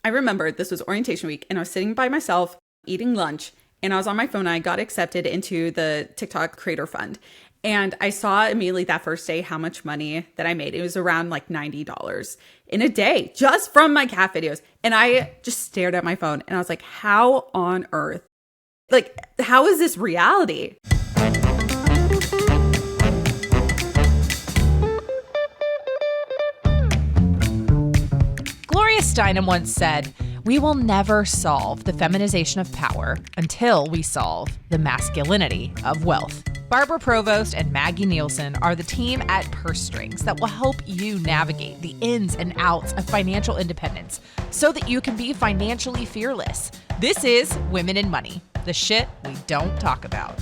I remember this was orientation week and I was sitting by myself eating lunch and I was on my phone and I got accepted into the TikTok creator fund. And I saw immediately that first day how much money that I made. It was around like $90 in a day just from my cat videos. And I just stared at my phone and I was like, how on earth? Like, how is this reality? Gloria Steinem once said, "We will never solve the feminization of power until we solve the masculinity of wealth." Barbara Provost and Maggie Nielsen are the team at Purse Strings that will help you navigate the ins and outs of financial independence so that you can be financially fearless. This is Women in Money, the shit we don't talk about.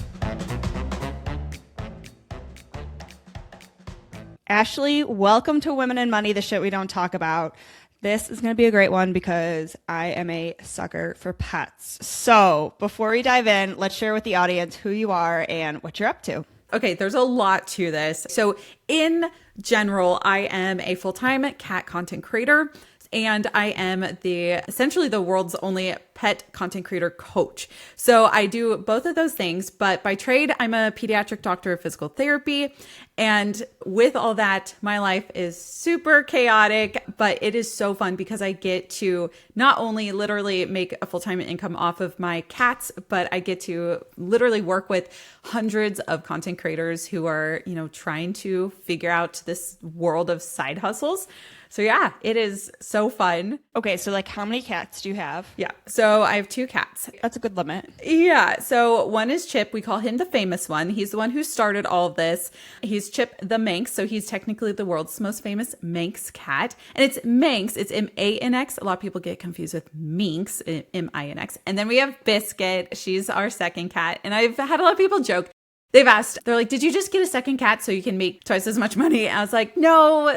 Ashley, welcome to Women in Money, the shit we don't talk about. This is going to be a great one because I am a sucker for pets. So before we dive in, let's share with the audience who you are and what you're up to. Okay, there's a lot to this. So in general, I am a full-time cat content creator. And I am essentially the world's only pet content creator coach. So I do both of those things, but by trade, I'm a pediatric doctor of physical therapy. And with all that, my life is super chaotic, but it is so fun because I get to not only literally make a full-time income off of my cats, but I get to literally work with hundreds of content creators who are, trying to figure out this world of side hustles. So yeah, it is so fun. Okay, so how many cats do you have? Yeah, so I have 2 cats. That's a good limit. Yeah, so one is Chip. We call him the famous one. He's the one who started all of this. He's Chip the Manx, so he's technically the world's most famous Manx cat. And it's Manx, it's M-A-N-X. A lot of people get confused with Minx, M-I-N-X. And then we have Biscuit. She's our second cat. And I've had a lot of people joke. They've asked, they're like, did you just get a second cat so you can make twice as much money? I was like, no.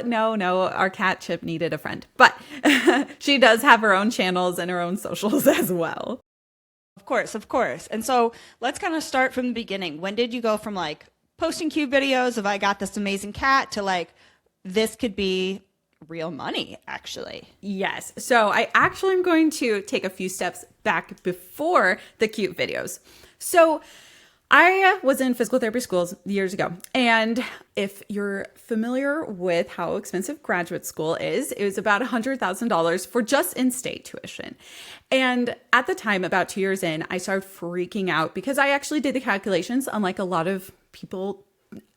Our cat Chip needed a friend. But she does have her own channels and her own socials as well. Of course. And so let's kind of start from the beginning. When did you go from posting cute videos of I got this amazing cat to this could be real money, actually? Yes. So I actually am going to take a few steps back before the cute videos. So I was in physical therapy schools years ago. And if you're familiar with how expensive graduate school is, it was about $100,000 for just in-state tuition. And at the time, about 2 years in, I started freaking out because I actually did the calculations. Unlike a lot of people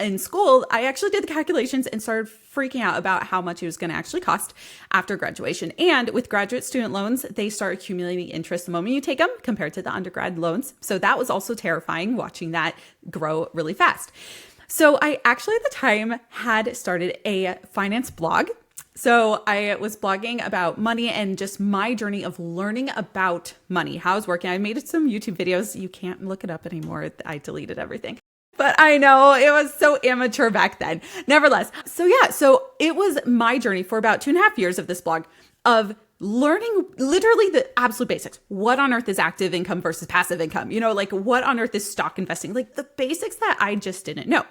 in school, I actually did the calculations and started freaking out about how much it was going to actually cost after graduation. And with graduate student loans, they start accumulating interest the moment you take them compared to the undergrad loans. So that was also terrifying, watching that grow really fast. So I actually at the time had started a finance blog. So I was blogging about money and just my journey of learning about money, how it's working. I made some YouTube videos. You can't look it up anymore. I deleted everything. But I know it was so amateur back then. Nevertheless. So it was my journey for about 2.5 years of this blog of learning literally the absolute basics. What on earth is active income versus passive income? What on earth is stock investing? The basics that I just didn't know.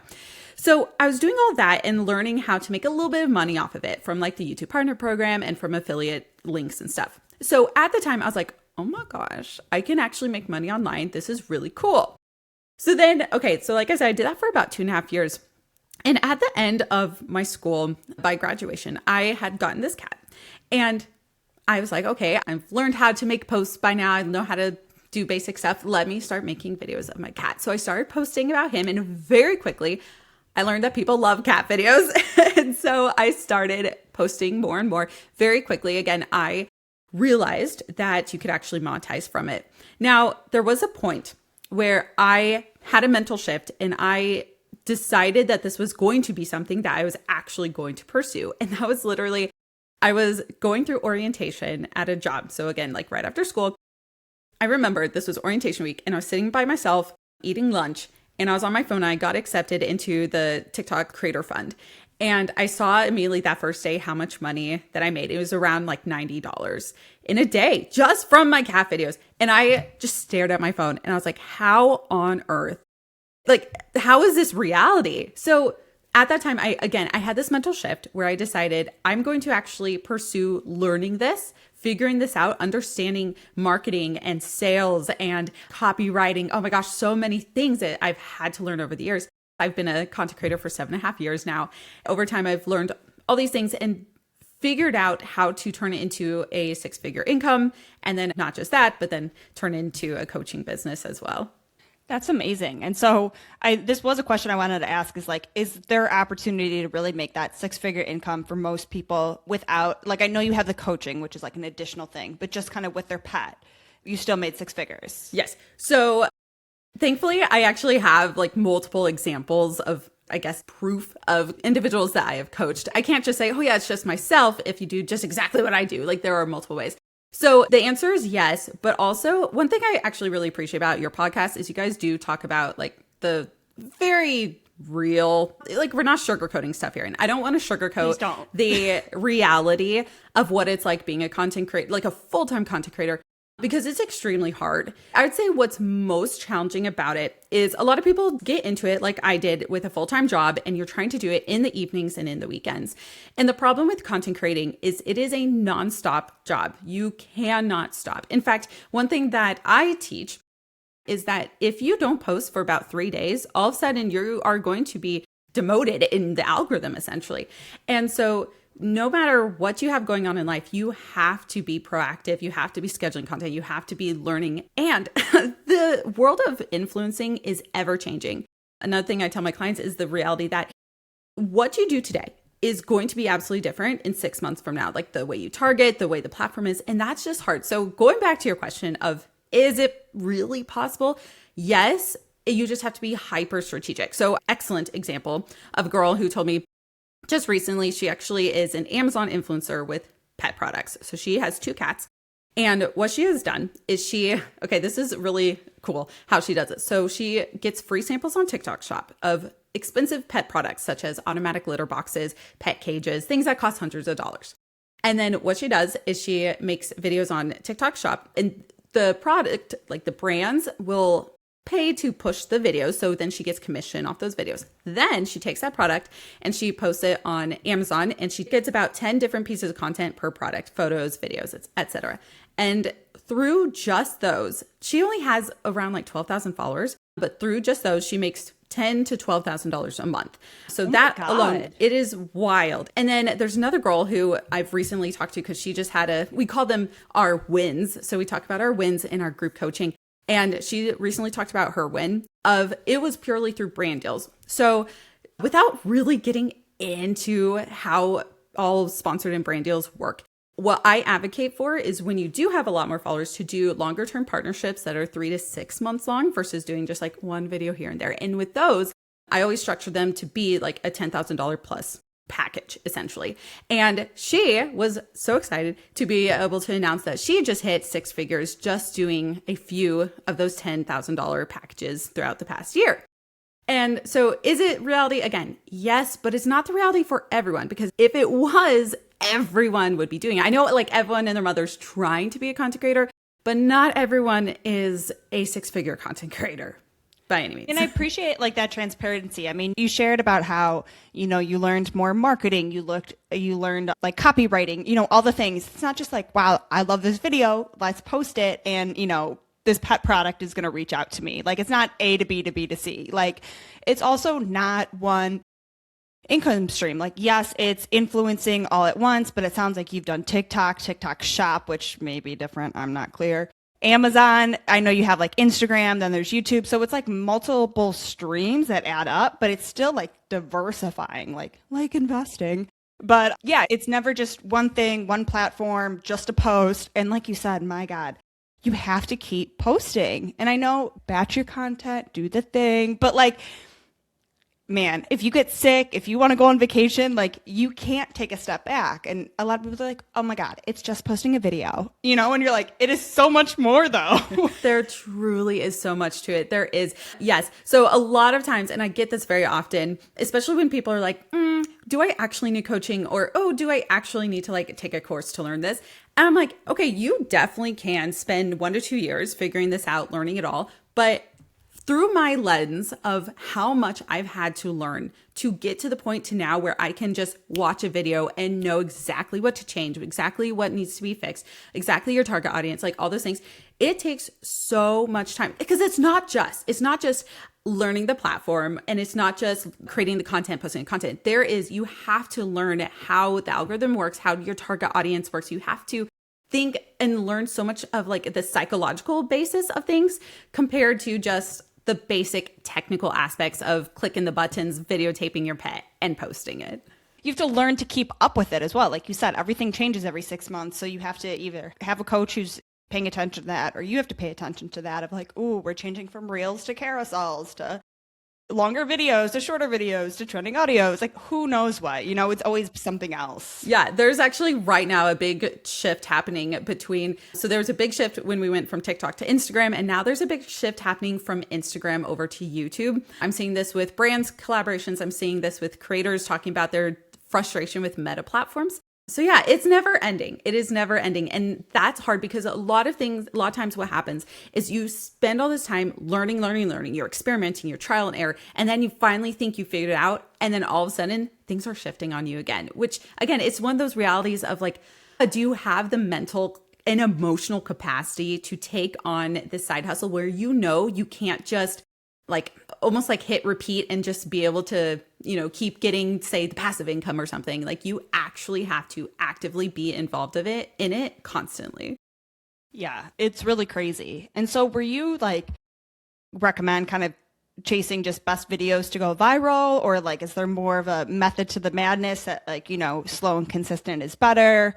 So I was doing all that and learning how to make a little bit of money off of it from the YouTube partner program and from affiliate links and stuff. So at the time I was like, oh my gosh, I can actually make money online. This is really cool. So then, so like I said, I did that for about 2.5 years. And at the end of my school, by graduation, I had gotten this cat. And I was like, okay, I've learned how to make posts by now. I know how to do basic stuff. Let me start making videos of my cat. So I started posting about him. And very quickly, I learned that people love cat videos. And so I started posting more and more. Very quickly, again, I realized that you could actually monetize from it. Now, there was a point where I had a mental shift and I decided that this was going to be something that I was actually going to pursue. And that was literally, I was going through orientation at a job. So again, right after school, I remember this was orientation week and I was sitting by myself eating lunch and I was on my phone and I got accepted into the TikTok creator fund. And I saw immediately that first day how much money that I made. It was around $90 in a day just from my cat videos. And I just stared at my phone and I was like, how on earth? How is this reality? So at that time, I had this mental shift where I decided I'm going to actually pursue learning this figuring this out, understanding marketing and sales and copywriting. Oh my gosh, so many things that I've had to learn over the years. I've been a content creator for 7.5 years now. Over time, I've learned all these things and figured out how to turn it into a 6-figure income. And then not just that, but then turn into a coaching business as well. That's amazing. And so this was a question I wanted to ask, is like, is there opportunity to really make that 6-figure income for most people without, like, I know you have the coaching, which is like an additional thing, but just kind of with their pet, you still made 6 figures. Yes. So thankfully, I actually have like multiple examples of, I guess, proof of individuals that I have coached. I can't just say, oh yeah, it's just myself if you do just exactly what I do. Like there are multiple ways. So the answer is yes, but also one thing I actually really appreciate about your podcast is you guys do talk about like the very real, like we're not sugarcoating stuff here. And I don't want to sugarcoat the reality of what it's like being a content creator, like a full-time content creator, because it's extremely hard. I would say what's most challenging about it is a lot of people get into it like I did with a full-time job, and you're trying to do it in the evenings and in the weekends. And the problem with content creating is it is a nonstop job. You cannot stop. In fact, one thing that I teach is that if you don't post for about 3 days, all of a sudden you are going to be demoted in the algorithm essentially. And so no matter what you have going on in life, you have to be proactive. You have to be scheduling content. You have to be learning. And the world of influencing is ever changing. Another thing I tell my clients is the reality that what you do today is going to be absolutely different in 6 months from now, like the way you target, the way the platform is. And that's just hard. So going back to your question of, is it really possible? Yes, you just have to be hyper strategic. So excellent example of a girl who told me, just recently, she actually is an Amazon influencer with pet products. So she has 2 cats. And what she has done is this is really cool how she does it. So she gets free samples on TikTok Shop of expensive pet products, such as automatic litter boxes, pet cages, things that cost hundreds of dollars. And then what she does is she makes videos on TikTok Shop, and the product, like the brands, will pay to push the videos. So then she gets commission off those videos. Then she takes that product and she posts it on Amazon, and she gets about 10 different pieces of content per product, photos, videos, etc. And through just those, she only has around like 12,000 followers, but through just those, she makes $10,000 to $12,000 a month. So that alone, it is wild. And then there's another girl who I've recently talked to, because she just we call them our wins. So we talk about our wins in our group coaching. And she recently talked about her win of, it was purely through brand deals. So without really getting into how all sponsored and brand deals work, what I advocate for is when you do have a lot more followers, to do longer term partnerships that are 3 to 6 months long versus doing just like one video here and there. And with those, I always structure them to be like a $10,000 plus package essentially. And she was so excited to be able to announce that she just hit 6 figures just doing a few of those $10,000 packages throughout the past year. And so is it reality? Again, yes, but it's not the reality for everyone, because if it was, everyone would be doing it. I know like everyone and their mother's trying to be a content creator, but not everyone is a 6-figure content creator by any means. And I appreciate like that transparency. I mean, you shared about how, you learned more marketing, you learned like copywriting, all the things. It's not just like, wow, I love this video, let's post it, and this pet product is going to reach out to me. Like, it's not A to B to B to C. Like, it's also not one income stream. Like, yes, it's influencing all at once, but it sounds like you've done TikTok Shop, which may be different, I'm not clear. Amazon, I know you have like Instagram, then there's YouTube. So it's like multiple streams that add up, but it's still like diversifying, like investing. But yeah, it's never just one thing, one platform, just a post. And like you said, my God, you have to keep posting. And I know, batch your content, do the thing, but like, man, if you get sick, if you want to go on vacation, like, you can't take a step back. And a lot of people are like, oh my God, it's just posting a video, and you're like, it is so much more though. There truly is so much to it. There is. Yes. So a lot of times, and I get this very often, especially when people are like, do I actually need coaching? Or, oh, do I actually need to like take a course to learn this? And I'm like, okay, you definitely can spend 1 to 2 years figuring this out, learning it all. But through my lens of how much I've had to learn to get to the point to now where I can just watch a video and know exactly what to change, exactly what needs to be fixed, exactly your target audience, like all those things. It takes so much time because it's not just learning the platform, and it's not just creating the content, posting the content. You have to learn how the algorithm works, how your target audience works. You have to think and learn so much of like the psychological basis of things compared to just the basic technical aspects of clicking the buttons, videotaping your pet, and posting it. You have to learn to keep up with it as well. Like you said, everything changes every 6 months. So you have to either have a coach who's paying attention to that, or you have to pay attention to that of like, ooh, we're changing from reels to carousels to longer videos to shorter videos to trending audios. Like who knows what, it's always something else. Yeah, there's actually right now a big shift happening so there was a big shift when we went from TikTok to Instagram, and now there's a big shift happening from Instagram over to YouTube. I'm seeing this with brands collaborations. I'm seeing this with creators talking about their frustration with meta platforms. So yeah, it's never ending. It is never ending. And that's hard because a lot of times what happens is you spend all this time learning. You're experimenting, you're trial and error. And then you finally think you figured it out. And then all of a sudden things are shifting on you again, which again, it's one of those realities of like, do you have the mental and emotional capacity to take on this side hustle where you can't just like almost like hit repeat and just be able to, keep getting, say, the passive income or something. Like you actually have to actively be involved in it constantly. Yeah, it's really crazy. And so were you like recommend kind of chasing just best videos to go viral, or like is there more of a method to the madness that like, slow and consistent is better?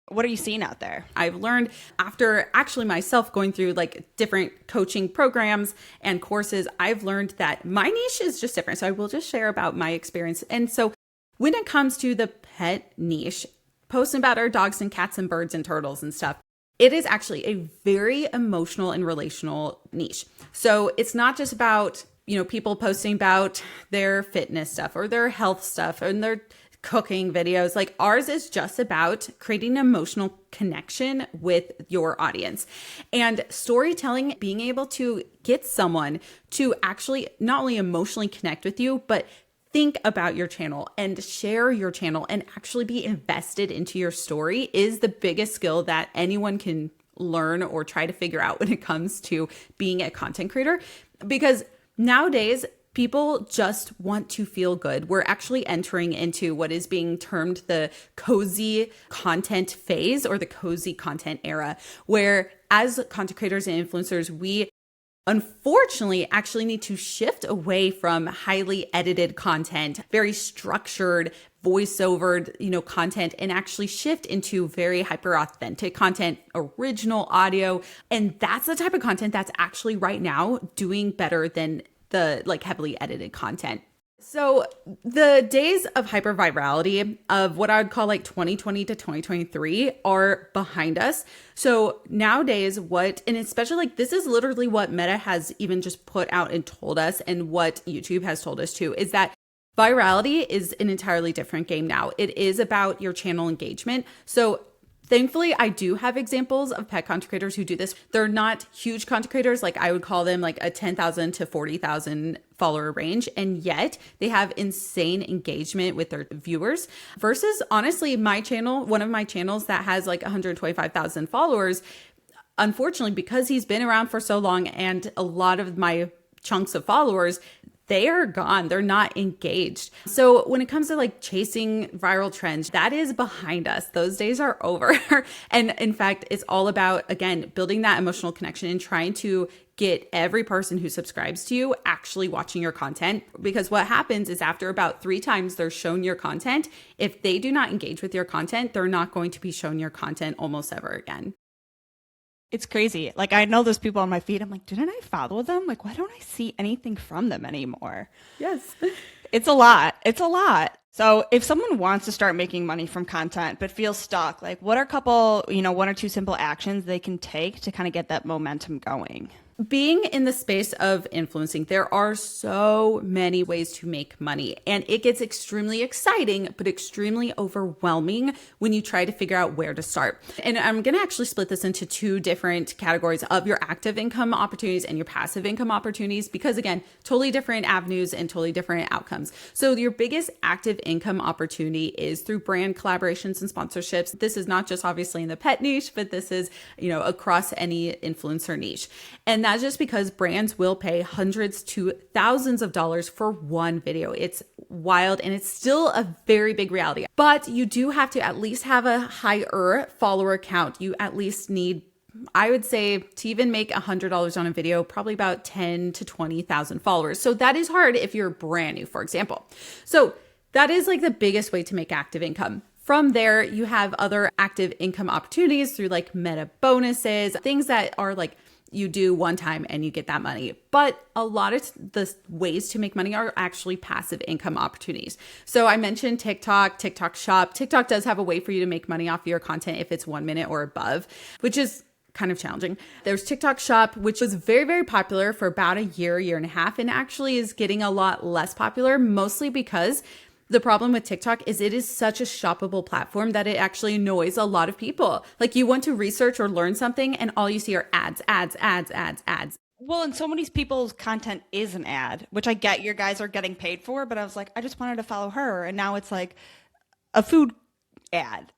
What are you seeing out there? I've learned after actually myself going through like different coaching programs and courses, I've learned that my niche is just different. So I will just share about my experience. And so when it comes to the pet niche, posting about our dogs and cats and birds and turtles and stuff, it is actually a very emotional and relational niche. So it's not just about, people posting about their fitness stuff or their health stuff and their cooking videos. Like ours is just about creating an emotional connection with your audience and storytelling, being able to get someone to actually not only emotionally connect with you, but think about your channel and share your channel and actually be invested into your story is the biggest skill that anyone can learn or try to figure out when it comes to being a content creator. Because nowadays, people just want to feel good. We're actually entering into what is being termed the cozy content phase or the cozy content era, where as content creators and influencers, we unfortunately actually need to shift away from highly edited content, very structured, voiceover, content, and actually shift into very hyper authentic content, original audio. And that's the type of content that's actually right now doing better than the like heavily edited content. So the days of hyper virality of what I would call like 2020 to 2023 are behind us. So nowadays and especially like this is literally what Meta has even just put out and told us, and what YouTube has told us too, is that virality is an entirely different game now. It is about your channel engagement. So thankfully, I do have examples of pet content creators who do this. They're not huge content creators. Like I would call them like a 10,000 to 40,000 follower range. And yet they have insane engagement with their viewers versus honestly, my channel, one of my channels that has like 125,000 followers, unfortunately, because he's been around for so long and a lot of my chunks of followers, they are gone. They're not engaged. So when it comes to like chasing viral trends, that is behind us. Those days are over. And in fact, it's all about, again, building that emotional connection and trying to get every person who subscribes to you actually watching your content. Because what happens is after about 3 times they're shown your content, if they do not engage with your content, they're not going to be shown your content almost ever again. It's crazy. Like I know those people on my feed. I'm like, didn't I follow them? Like, why don't I see anything from them anymore? Yes. It's a lot. It's a lot. So if someone wants to start making money from content but feels stuck, like what are a couple, one or two simple actions they can take to kind of get that momentum going? Being in the space of influencing, there are so many ways to make money, and it gets extremely exciting, but extremely overwhelming when you try to figure out where to start. And I'm going to actually split this into two different categories of your active income opportunities and your passive income opportunities, because again, totally different avenues and totally different outcomes. So your biggest active income opportunity is through brand collaborations and sponsorships. This is not just obviously in the pet niche, but this is, across any influencer niche. And that's just because brands will pay hundreds to thousands of dollars for one video. It's wild, and it's still a very big reality. But you do have to at least have a higher follower count. You at least need, I would say, to even make $100 on a video, probably about 10 to 20,000 followers. So that is hard if you're brand new, for example. So that is like the biggest way to make active income. From there, you have other active income opportunities through like meta bonuses, things that are like you do one time and you get that money. But a lot of the ways to make money are actually passive income opportunities. So I mentioned TikTok, TikTok Shop. TikTok does have a way for you to make money off your content if it's 1 minute or above, which is kind of challenging. There's TikTok Shop, which was very, very popular for about a year and a half, and actually is getting a lot less popular, mostly because the problem with TikTok is it is such a shoppable platform that it actually annoys a lot of people. Like you want to research or learn something and all you see are ads. Well, and so many people's content is an ad, which I get your guys are getting paid for, but I was like, I just wanted to follow her. And now it's like a food ad,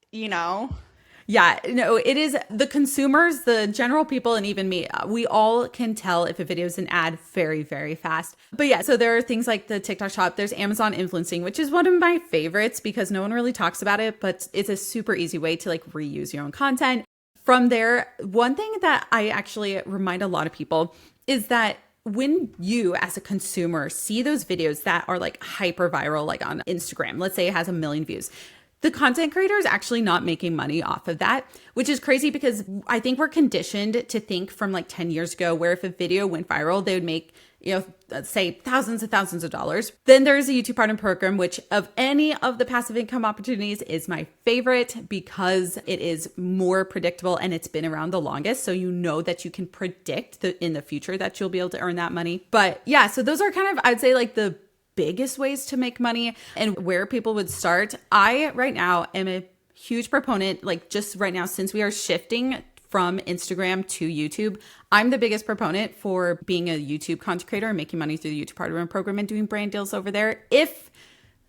Yeah, no, it is the consumers, the general people, and even me, we all can tell if a video is an ad very, very fast. But yeah, so there are things like the TikTok Shop. There's Amazon influencing, which is one of my favorites because no one really talks about it, but it's a super easy way to like reuse your own content. From there, one thing that I actually remind a lot of people is that when you as a consumer see those videos that are like hyper viral, like on Instagram, let's say it has 1 million views, the content creator is actually not making money off of that, which is crazy because I think we're conditioned to think from like 10 years ago where if a video went viral, they would make, say thousands and thousands of dollars. Then there's a YouTube Partner Program, which of any of the passive income opportunities is my favorite because it is more predictable and it's been around the longest. So you know that you can predict in the future that you'll be able to earn that money. But yeah, so those are kind of, I'd say like the biggest ways to make money and where people would start. I right now am a huge proponent, like just right now, since we are shifting from Instagram to YouTube, I'm the biggest proponent for being a YouTube content creator and making money through the YouTube Partner Program and doing brand deals over there. If,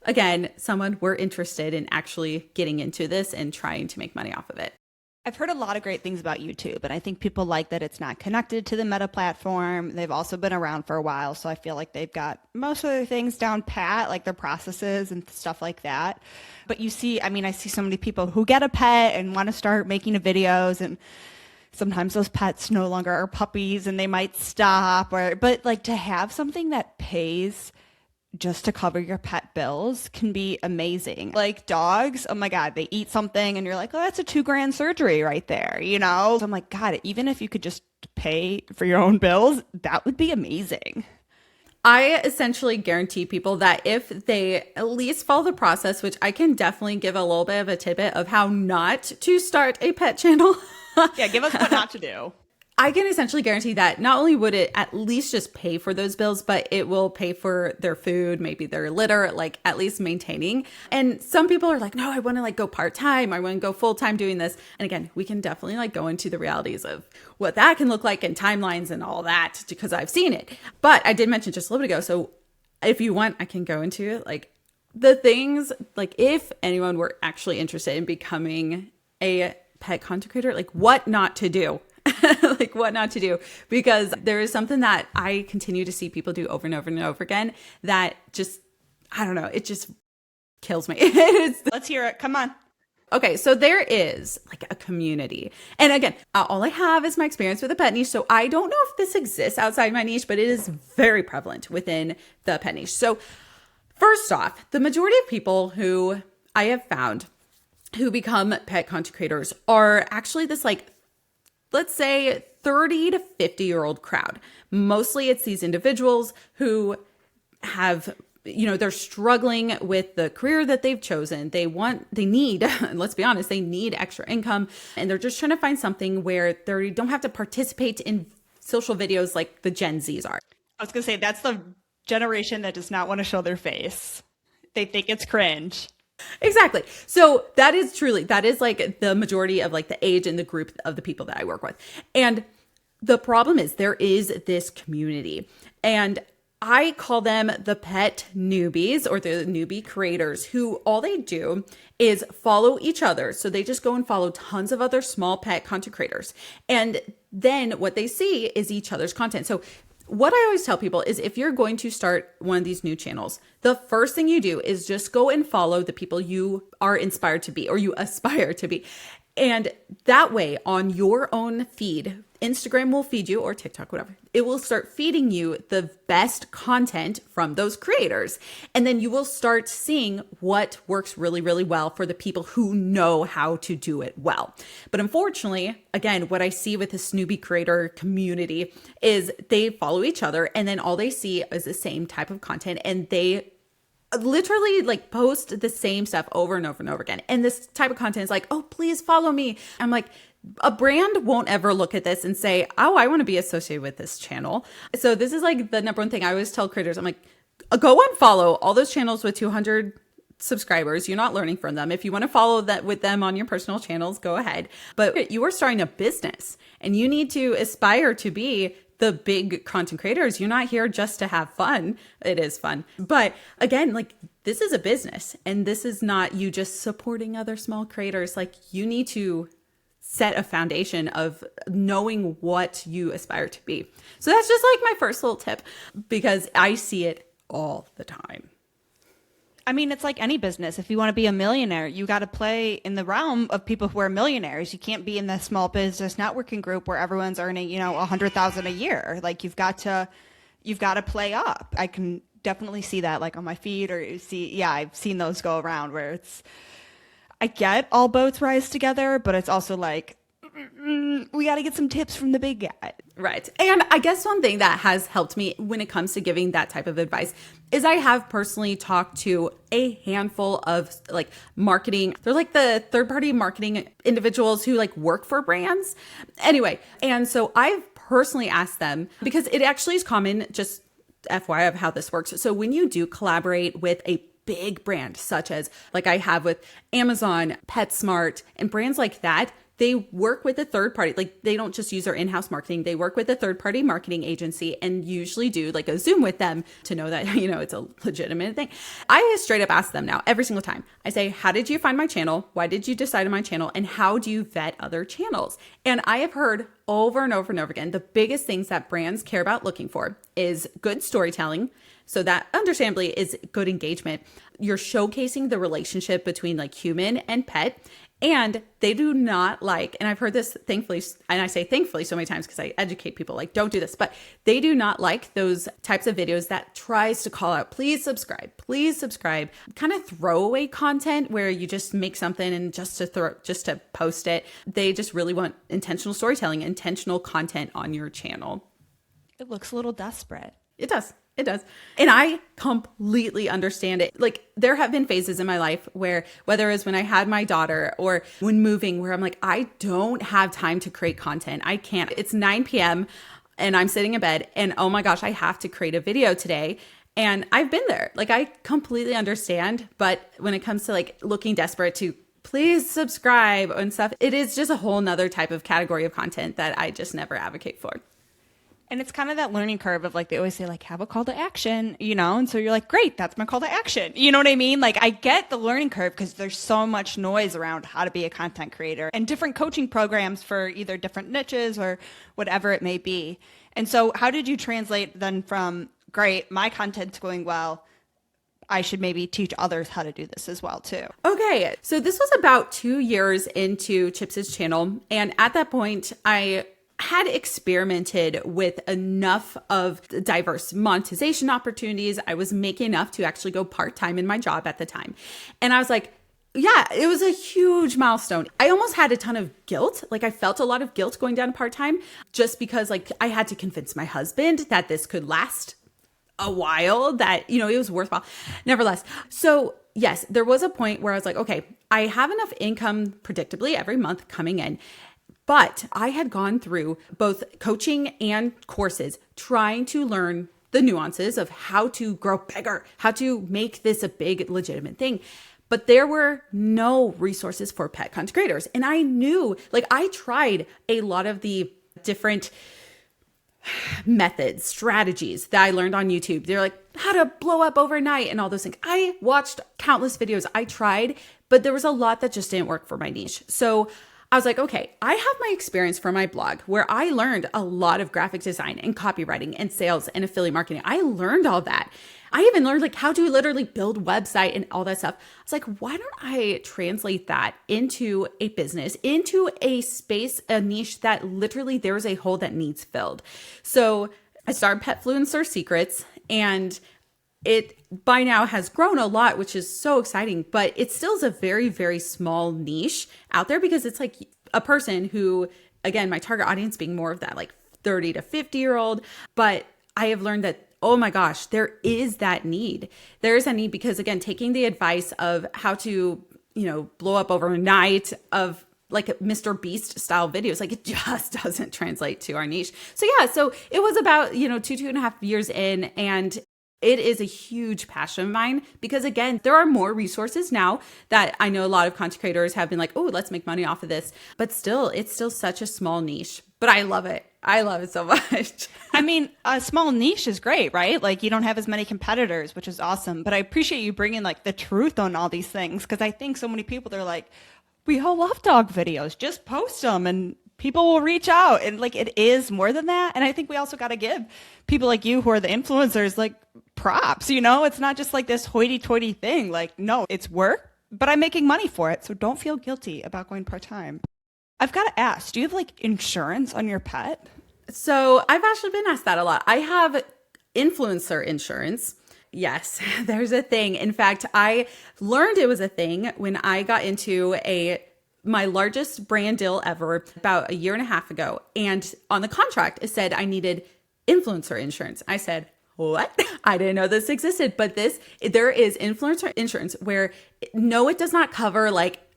again, someone were interested in actually getting into this and trying to make money off of it. I've heard a lot of great things about YouTube, and I think people like that it's not connected to the Meta platform. They've also been around for a while, so I feel like they've got most of their things down pat, like their processes and stuff like that. But I see so many people who get a pet and want to start making videos, and sometimes those pets no longer are puppies and they might stop, but like to have something that pays just to cover your pet bills can be amazing. Like dogs, oh my God, they eat something and you're like, oh, that's a $2,000 surgery right there, So I'm like, God, even if you could just pay for your own bills, that would be amazing. I essentially guarantee people that if they at least follow the process, which I can definitely give a little bit of a tidbit of how not to start a pet channel. Yeah, give us what not to do. I can essentially guarantee that not only would it at least just pay for those bills, but it will pay for their food, maybe their litter, like at least maintaining. And some people are like, no, I want to like go part-time. I want to go full-time doing this. And again, we can definitely like go into the realities of what that can look like and timelines and all that because I've seen it. But I did mention just a little bit ago. So if you want, I can go into like the things, like if anyone were actually interested in becoming a pet content creator, like what not to do. Like what not to do, because there is something that I continue to see people do over and over and over again that just, I don't know, it just kills me. Let's hear it. Come on. Okay, so there is like a community. And again, all I have is my experience with the pet niche. So I don't know if this exists outside my niche, but it is very prevalent within the pet niche. So first off, the majority of people who I have found who become pet content creators are actually this like, let's say 30 to 50-year-old crowd. Mostly it's these individuals who have they're struggling with the career that they've chosen. They need, let's be honest, they need extra income. And they're just trying to find something where they don't have to participate in social videos like the Gen Zs are. I was going to say, that's the generation that does not want to show their face. They think it's cringe. Exactly. So that is like the majority of like the age and the group of the people that I work with. And the problem is there is this community, and I call them the pet newbies, or the newbie creators, who all they do is follow each other. So they just go and follow tons of other small pet content creators. And then what they see is each other's content. So what I always tell people is, if you're going to start one of these new channels, the first thing you do is just go and follow the people you are inspired to be, or you aspire to be. And that way, on your own feed, Instagram will feed you, or TikTok, whatever. It will start feeding you the best content from those creators. And then you will start seeing what works really, really well for the people who know how to do it well. But unfortunately, again, what I see with this newbie creator community is they follow each other, and then all they see is the same type of content, and they literally like post the same stuff over and over and over again. And this type of content is like, oh, please follow me. I'm like, a brand won't ever look at this and say, oh, I want to be associated with this channel. So this is like the number one thing I always tell creators. I'm like, go and follow all those channels with 200 subscribers. You're not learning from them. If you want to follow that with them on your personal channels, go ahead. But you are starting a business, and you need to aspire to be the big content creators. You're not here just to have fun. It is fun. But again, like, this is a business, and this is not you just supporting other small creators. Like, you need to set a foundation of knowing what you aspire to be. So that's just like my first little tip, because I see it all the time. I mean, it's like any business. If you want to be a millionaire, you got to play in the realm of people who are millionaires. You can't be in the small business networking group where everyone's earning, $100,000 a year. Like, you've got to play up. I can definitely see that, like, on my feed, or I've seen those go around where I get all boats rise together, but it's also like, we got to get some tips from the big guy. Right. And I guess one thing that has helped me when it comes to giving that type of advice is I have personally talked to a handful of like marketing. They're like the third-party marketing individuals who like work for brands. Anyway, and so I've personally asked them, because it actually is common, just FYI of how this works. So when you do collaborate with a big brand, such as like I have with Amazon, PetSmart, and brands like that, they work with a third party. Like, they don't just use their in-house marketing. They work with a third-party marketing agency and usually do like a Zoom with them to know that, it's a legitimate thing. I straight up ask them now every single time. I say, how did you find my channel? Why did you decide on my channel? And how do you vet other channels? And I have heard over and over and over again, the biggest things that brands care about looking for is good storytelling. So that understandably is good engagement. You're showcasing the relationship between like human and pet. And they do not like, and I've heard this thankfully, and I say thankfully so many times because I educate people, like, don't do this, but they do not like those types of videos that tries to call out, please subscribe, kind of throwaway content where you just make something and just to post it. They just really want intentional storytelling, intentional content on your channel. It looks a little desperate. It does. It does. And I completely understand it. Like, there have been phases in my life where, whether it's when I had my daughter or when moving, where I'm like, I don't have time to create content. I can't. It's 9 p.m. and I'm sitting in bed and, oh my gosh, I have to create a video today. And I've been there. Like, I completely understand. But when it comes to like looking desperate to please subscribe and stuff, it is just a whole nother type of category of content that I just never advocate for. And it's kind of that learning curve of like, they always say like, have a call to action, and so you're like, great, that's my call to action. You know what I mean? Like, I get the learning curve because there's so much noise around how to be a content creator and different coaching programs for either different niches or whatever it may be. And so how did you translate then from, great, my content's going well, I should maybe teach others how to do this as well too? Okay, so this was about 2 years into Chips's channel. And at that point, I had experimented with enough of diverse monetization opportunities. I was making enough to actually go part-time in my job at the time. And I was like, yeah, it was a huge milestone. I almost had a ton of guilt. Like, I felt a lot of guilt going down part-time just because like I had to convince my husband that this could last a while that, it was worthwhile. Nevertheless. So yes, there was a point where I was like, okay, I have enough income predictably every month coming in. But I had gone through both coaching and courses trying to learn the nuances of how to grow bigger, how to make this a big legitimate thing. But there were no resources for pet content creators. And I knew, I tried a lot of the different methods, strategies that I learned on YouTube. They're like how to blow up overnight and all those things. I watched countless videos. I tried, but there was a lot that just didn't work for my niche. So I was like, okay, I have my experience from my blog where I learned a lot of graphic design and copywriting and sales and affiliate marketing. I learned all that. I even learned how to literally build website and all that stuff. I was like, why don't I translate that into a business, into a space, a niche that literally there's a hole that needs filled. So I started Petfluencer Secrets, and it by now has grown a lot, which is so exciting, but it still is a very, very small niche out there because it's like a person who, again, my target audience being more of that 30 to 50-year-old. But I have learned that, oh my gosh, there is that need. There is that need because, again, taking the advice of how to, blow up overnight of Mr. Beast style videos, it just doesn't translate to our niche. So yeah, so it was about, 2.5 years in, and it is a huge passion of mine because, again, there are more resources now that I know a lot of content creators have been like, oh, let's make money off of this. But still, it's still such a small niche. But I love it. I love it so much. I mean, a small niche is great, right? You don't have as many competitors, which is awesome. But I appreciate you bringing the truth on all these things because I think so many people, they're like, we all love dog videos. Just post them and people will reach out. And it is more than that. And I think we also got to give people like you who are the influencers props, it's not just this hoity-toity thing. No, it's work, but I'm making money for it. So don't feel guilty about going part-time. I've got to ask, do you have insurance on your pet? So I've actually been asked that a lot. I have influencer insurance. Yes, there's a thing. In fact, I learned it was a thing when I got into my largest brand deal ever about 1.5 years ago. And on the contract, it said I needed influencer insurance. I said, what? I didn't know this existed, but there is influencer insurance where no, it does not cover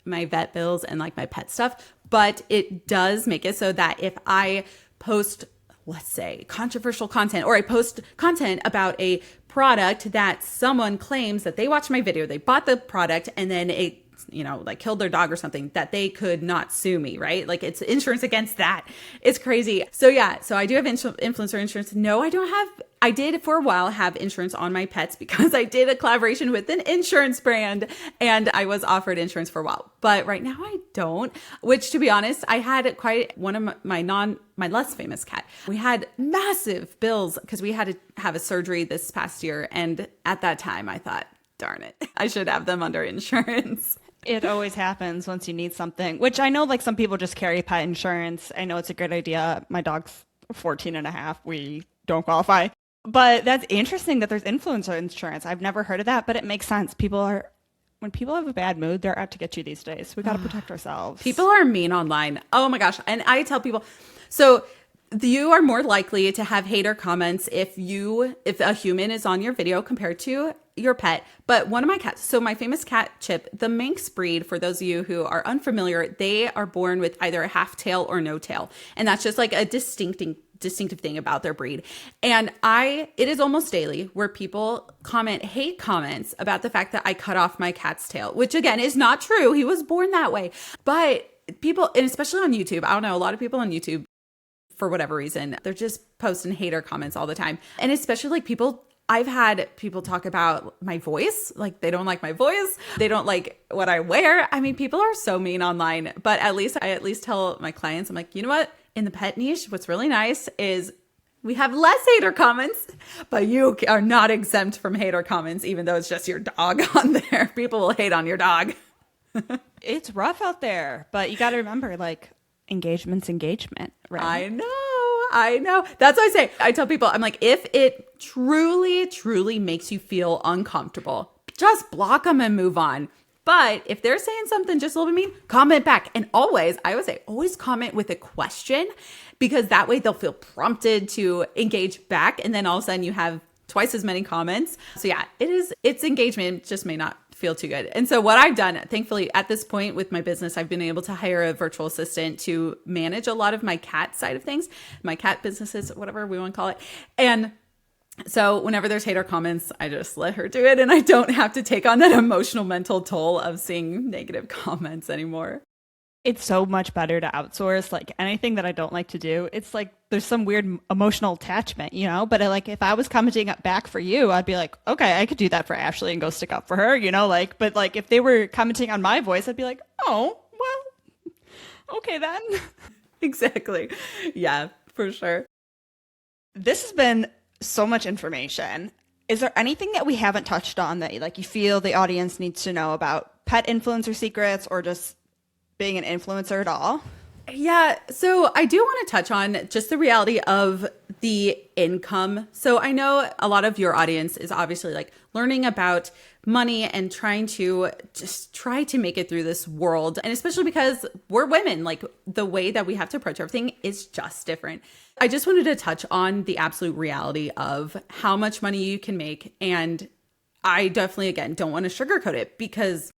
my vet bills and my pet stuff, but it does make it so that if I post, let's say, controversial content, or I post content about a product that someone claims that they watched my video, they bought the product, and then it killed their dog or something, that they could not sue me, right? It's insurance against that. It's crazy. So yeah, so I do have influencer insurance. No, I don't have, I did for a while have insurance on my pets because I did a collaboration with an insurance brand and I was offered insurance for a while, but right now I don't, which, to be honest, I had quite one of my less famous cat. We had massive bills because we had to have a surgery this past year. And at that time I thought, darn it, I should have them under insurance. It always happens once you need something, which I know some people just carry pet insurance. I know it's a great idea. My dog's 14 and a half. We don't qualify. But that's interesting that there's influencer insurance. I've never heard of that, but it makes sense. When people have a bad mood, they're out to get you these days. We got to protect ourselves. People are mean online. Oh my gosh. And I tell people, so you are more likely to have hater comments if a human is on your video compared to your pet. But one of my cats, so my famous cat Chip, the Manx breed, for those of you who are unfamiliar, they are born with either a half tail or no tail. And that's just a distinctive thing about their breed. And it is almost daily where people hate comments about the fact that I cut off my cat's tail, which again is not true. He was born that way. But people, and especially on YouTube, I don't know, a lot of people on YouTube, for whatever reason, they're just posting hater comments all the time. And especially I've had people talk about my voice, they don't like my voice. They don't like what I wear. I mean, people are so mean online, but I at least tell my clients, I'm like, you know what? In the pet niche, what's really nice is we have less hater comments, but you are not exempt from hater comments, even though it's just your dog on there. People will hate on your dog. It's rough out there, but you got to remember, engagement's engagement, right? I know. That's what I say. I tell people, I'm like, if it truly, truly makes you feel uncomfortable, just block them and move on. But if they're saying something just a little bit mean, comment back. And I would say, always comment with a question, because that way they'll feel prompted to engage back. And then all of a sudden you have twice as many comments. So yeah, it's engagement, just may not feel too good. And so what I've done, thankfully at this point with my business, I've been able to hire a virtual assistant to manage a lot of my cat side of things, my cat businesses, whatever we want to call it. And so whenever there's hater comments, I just let her do it, and I don't have to take on that emotional mental toll of seeing negative comments anymore. It's so much better to outsource. Like anything that I don't like to do, it's like there's some weird emotional attachment, you know? But like if I was commenting back for you, I'd be like, okay, I could do that for Ashley and go stick up for her, you know? Like, but like if they were commenting on my voice, I'd be like, oh, well, okay then. Exactly. Yeah, for sure. This has been so much information. Is there anything that we haven't touched on that like you feel the audience needs to know about pet influencer secrets or just being an influencer at all? Yeah, so I do want to touch on just the reality of the income. So I know a lot of your audience is obviously like learning about money and trying to just try to make it through this world. And especially because we're women, like the way that we have to approach everything is just different. I just wanted to touch on the absolute reality of how much money you can make. And I definitely, again, don't want to sugarcoat it because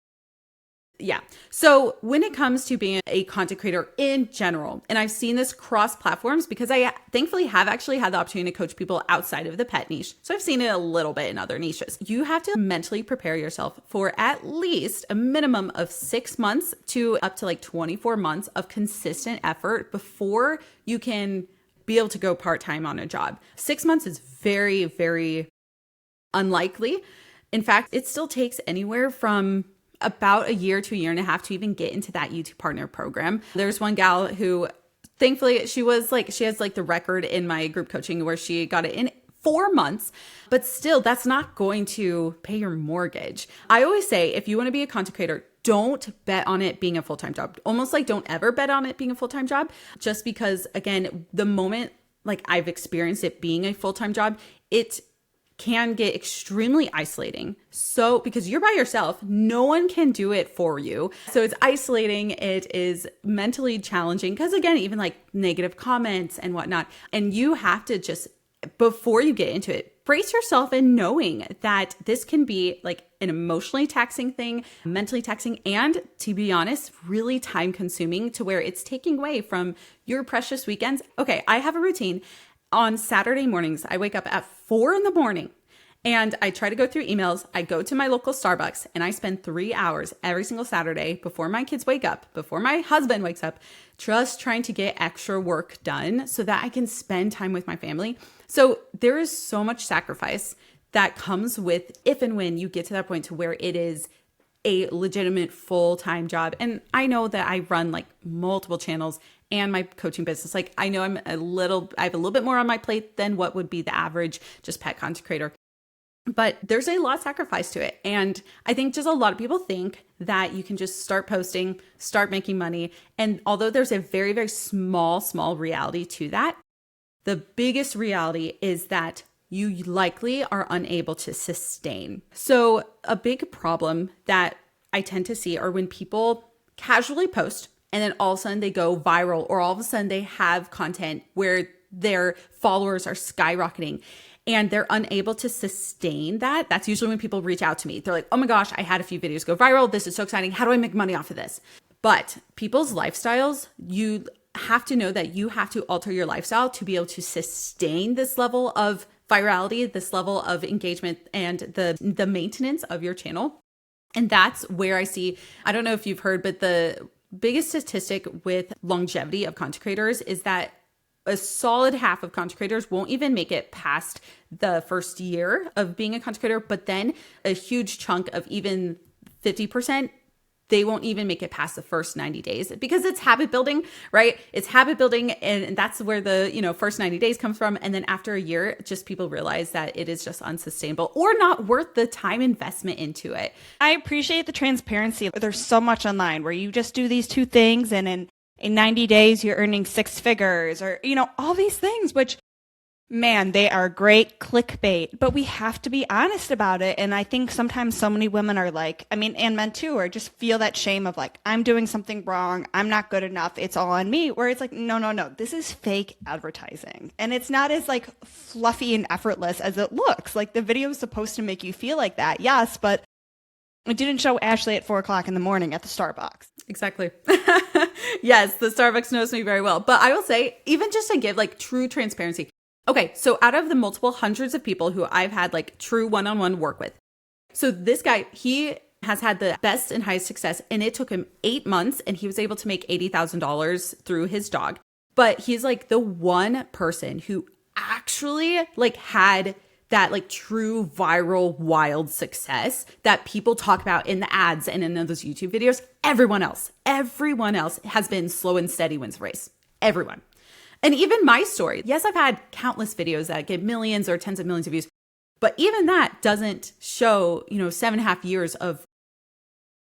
yeah. So when it comes to being a content creator in general, and I've seen this cross platforms because I thankfully have actually had the opportunity to coach people outside of the pet niche. So I've seen it a little bit in other niches. You have to mentally prepare yourself for at least a minimum of 6 months to up to like 24 months of consistent effort before you can be able to go part-time on a job. 6 months is very, very unlikely. In fact, it still takes anywhere from about a year to a year and a half to even get into that YouTube partner program. There's one gal who thankfully she has like the record in my group coaching where she got it in 4 months, but still that's not going to pay your mortgage. I always say, if you want to be a content creator, don't bet on it being a full-time job. Almost like don't ever bet on it being a full-time job, just because again, the moment like I've experienced it being a full-time job, it can get extremely isolating. So because you're by yourself, no one can do it for you. So it's isolating. It is mentally challenging because again, even like negative comments and whatnot. And you have to just, before you get into it, brace yourself in knowing that this can be like an emotionally taxing thing, mentally taxing, and to be honest, really time consuming to where it's taking away from your precious weekends. Okay, I have a routine. On Saturday mornings, I wake up at 4 a.m. and I try to go through emails. I go to my local Starbucks and I spend 3 hours every single Saturday before my kids wake up, before my husband wakes up, just trying to get extra work done so that I can spend time with my family. So there is so much sacrifice that comes with if and when you get to that point to where it is a legitimate full-time job. And I know that I run like multiple channels and my coaching business. Like I know I have a little bit more on my plate than what would be the average just pet content creator. But there's a lot of sacrifice to it. And I think just a lot of people think that you can just start posting, start making money. And although there's a very, very small reality to that, the biggest reality is that you likely are unable to sustain. So a big problem that I tend to see are when people casually post and then all of a sudden they go viral, or all of a sudden they have content where their followers are skyrocketing and they're unable to sustain that. That's usually when people reach out to me. They're like, oh my gosh, I had a few videos go viral. This is so exciting. How do I make money off of this? But people's lifestyles, you have to know that you have to alter your lifestyle to be able to sustain this level of virality, this level of engagement, and the maintenance of your channel. And that's where I see, I don't know if you've heard, but the biggest statistic with longevity of content creators is that a solid half of content creators won't even make it past the first year of being a content creator, but then a huge chunk of even 50%, they won't even make it past the first 90 days because it's habit building, right? It's habit building. And that's where the, first 90 days comes from. And then after a year, just people realize that it is just unsustainable or not worth the time investment into it. I appreciate the transparency. There's so much online where you just do these two things and in 90 days, you're earning 6 figures or, all these things, which Man, they are great clickbait, but we have to be honest about it. And I think sometimes so many women are like, I mean, and men too, or just feel that shame of like, I'm doing something wrong. I'm not good enough. It's all on me. Where it's like, no. This is fake advertising. And it's not as like fluffy and effortless as it looks. Like the video is supposed to make you feel like that. Yes, but it didn't show Ashley at 4:00 in the morning at the Starbucks. Exactly. Yes, the Starbucks knows me very well. But I will say, even just to give like true transparency. Okay, so out of the multiple hundreds of people who I've had like true one-on-one work with, so this guy, he has had the best and highest success, and it took him 8 months, and he was able to make $80,000 through his dog. But he's like the one person who actually like had that like true viral wild success that people talk about in the ads and in those YouTube videos. Everyone else has been slow and steady wins the race. Everyone. And even my story, yes, I've had countless videos that get millions or tens of millions of views, but even that doesn't show, 7.5 years of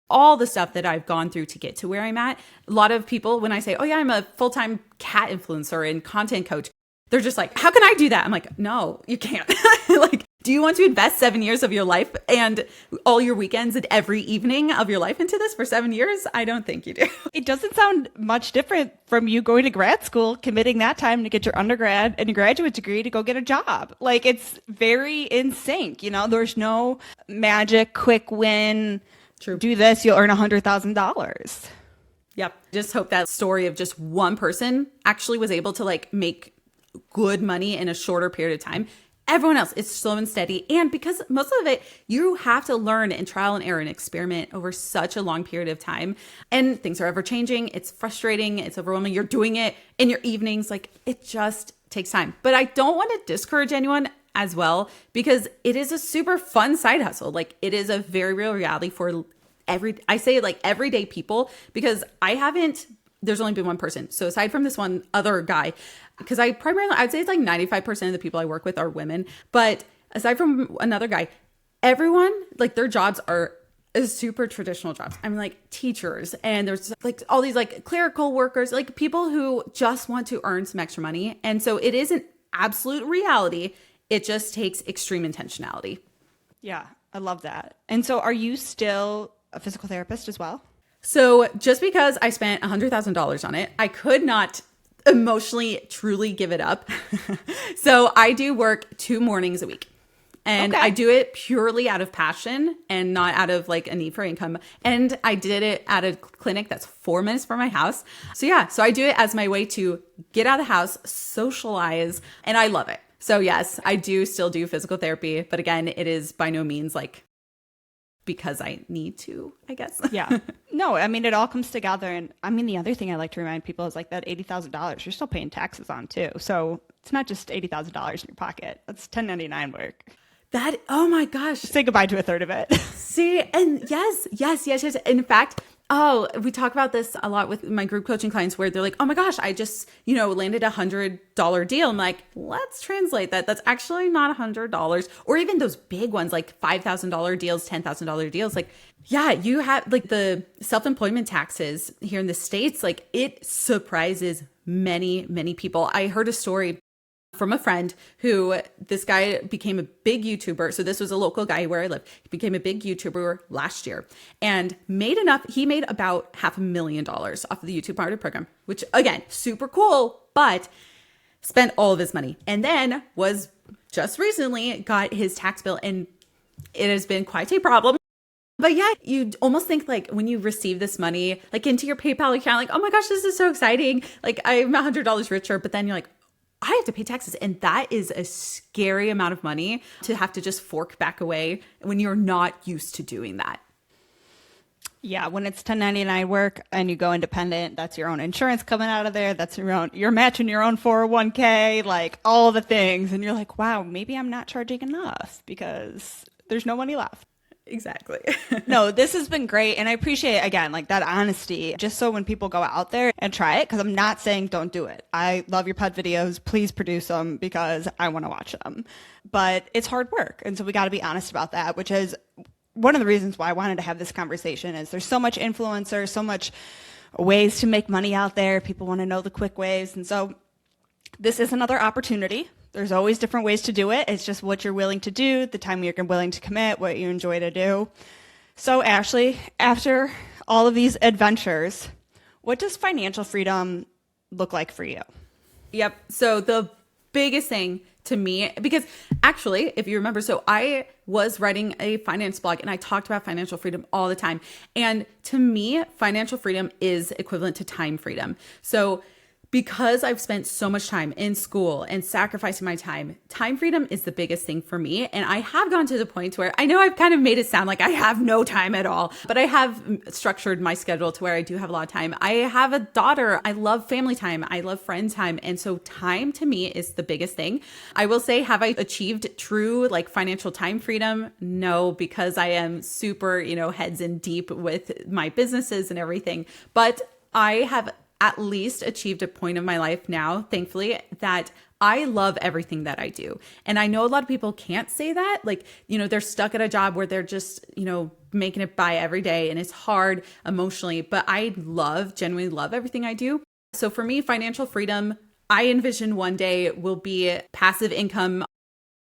all the stuff that I've gone through to get to where I'm at. A lot of people, when I say, oh yeah, I'm a full-time cat influencer and content coach, they're just like, how can I do that? I'm like, no, you can't. Like, do you want to invest 7 years of your life and all your weekends and every evening of your life into this for 7 years? I don't think you do. It doesn't sound much different from you going to grad school, committing that time to get your undergrad and your graduate degree to go get a job. Like, it's very in sync. There's no magic, quick win. True. Do this, you'll earn $100,000. Yep. Just hope that story of just one person actually was able to like make good money in a shorter period of time. Everyone else, it's slow and steady. And because most of it, you have to learn and trial and error and experiment over such a long period of time. And things are ever changing. It's frustrating. It's overwhelming. You're doing it in your evenings. Like, it just takes time. But I don't want to discourage anyone as well, because it is a super fun side hustle. Like, it is a very real reality for everyday people, because there's only been one person. So aside from this one other guy, because I'd say it's like 95% of the people I work with are women. But aside from another guy, everyone, like, their jobs are super traditional jobs. I mean, like teachers, and there's like all these like clerical workers, like people who just want to earn some extra money. And so it is an absolute reality. It just takes extreme intentionality. Yeah, I love that. And so are you still a physical therapist as well? So just because I spent $100,000 on it, I could not emotionally truly give it up. So I do work 2 mornings a week, and Okay. I do it purely out of passion and not out of like a need for income. And I did it at a clinic that's 4 minutes from my house. So yeah, so I do it as my way to get out of the house, socialize, and I love it. So yes, I do still do physical therapy, but again, it is by no means like because I need to, I guess. Yeah. No, I mean, it all comes together. And I mean, the other thing I like to remind people is like that $80,000, you're still paying taxes on too. So it's not just $80,000 in your pocket. That's 1099 work. That, oh my gosh. Say goodbye to a third of it. See, and yes. In fact, we talk about this a lot with my group coaching clients where they're like, oh my gosh, I just, landed $100 deal. I'm like, let's translate that. That's actually not $100. Or even those big ones, like $5,000 deals, $10,000 deals. Like, yeah, you have like the self-employment taxes here in the States. Like, it surprises many, many people. I heard a story from a friend who, this guy became a big YouTuber. So this was a local guy where I live. He became a big YouTuber last year and he made about $500,000 off of the YouTube Partner Program, which again, super cool, but spent all of his money. And then was just recently got his tax bill, and it has been quite a problem. But yeah, you almost think like when you receive this money, like into your PayPal account, like, oh my gosh, this is so exciting. Like, I'm $100 richer, but then you're like, I have to pay taxes. And that is a scary amount of money to have to just fork back away when you're not used to doing that. Yeah, when it's 1099 work and you go independent, that's your own insurance coming out of there. That's you're matching your own 401k, like all the things. And you're like, wow, maybe I'm not charging enough because there's no money left. Exactly. No, this has been great. And I appreciate, again, like that honesty, just so when people go out there and try it, because I'm not saying don't do it. I love your pet videos. Please produce them because I want to watch them. But it's hard work. And so we got to be honest about that, which is one of the reasons why I wanted to have this conversation. Is there's so much influencer, so much ways to make money out there. People want to know the quick ways. And so This is another opportunity. There's always different ways to do it. It's just what you're willing to do, the time you're willing to commit, what you enjoy to do. So, Ashley, after all of these adventures, what does financial freedom look like for you? Yep. So the biggest thing to me, because actually, if you remember, so I was writing a finance blog and I talked about financial freedom all the time. And to me, financial freedom is equivalent to time freedom. So because I've spent so much time in school and sacrificing my time freedom is the biggest thing for me. And I have gone to the point where I know I've kind of made it sound like I have no time at all, but I have structured my schedule to where I do have a lot of time. I have a daughter. I love family time. I love friend time. And so time to me is the biggest thing. I will say, have I achieved true like financial time freedom? No, because I am super, heads in deep with my businesses and everything. But I have at least achieved a point of my life now, thankfully, that I love everything that I do. And I know a lot of people can't say that. Like, they're stuck at a job where they're just, making it by every day and it's hard emotionally, but I genuinely love everything I do. So for me, financial freedom, I envision one day will be passive income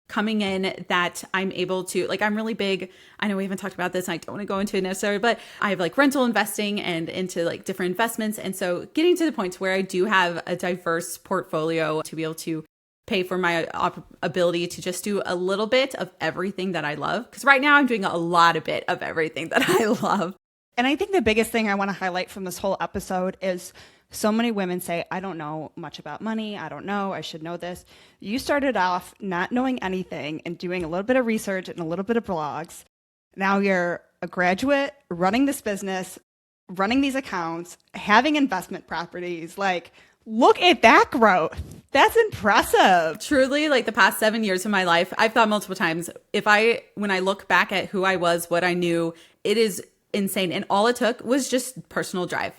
coming in that I'm able to, like, I'm really big. I know we haven't talked about this and I don't want to go into it necessarily, but I have like rental investing and into like different investments. And so getting to the point where I do have a diverse portfolio to be able to pay for my ability to just do a little bit of everything that I love. Because right now I'm doing a lot of bit of everything that I love. And I think the biggest thing I want to highlight from this whole episode is so many women say, I don't know much about money. I don't know. I should know this. You started off not knowing anything and doing a little bit of research and a little bit of blogs. Now you're a graduate running this business, running these accounts, having investment properties. Like, look at that growth. That's impressive. Truly, like the past 7 years of my life, I've thought multiple times, when I look back at who I was, what I knew, it is insane. And all it took was just personal drive.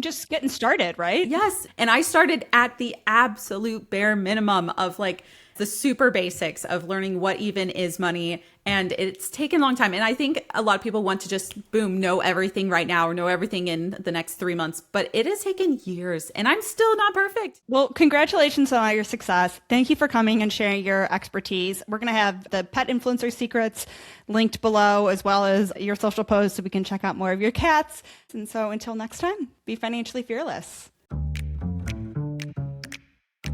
Just getting started, right? Yes. And I started at the absolute bare minimum of like the super basics of learning what even is money. And it's taken a long time. And I think a lot of people want to just, boom, know everything right now or know everything in the next 3 months. But it has taken years and I'm still not perfect. Well, congratulations on all your success. Thank you for coming and sharing your expertise. We're going to have the Petfluencer Secrets linked below, as well as your social posts, so we can check out more of your cats. And so until next time, be financially fearless.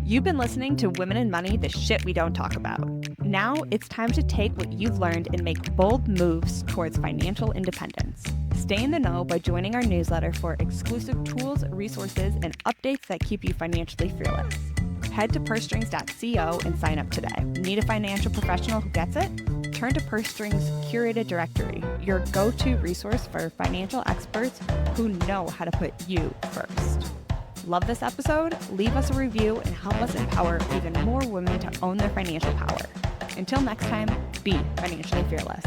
You've been listening to Women in Money, the shit we don't talk about. Now it's time to take what you've learned and make bold moves towards financial independence. Stay in the know by joining our newsletter for exclusive tools, resources, and updates that keep you financially fearless. Head to pursestrings.co and sign up today. Need a financial professional who gets it? Turn to Purse Strings' curated directory, your go-to resource for financial experts who know how to put you first. Love this episode? Leave us a review and help us empower even more women to own their financial power. Until next time, be financially fearless.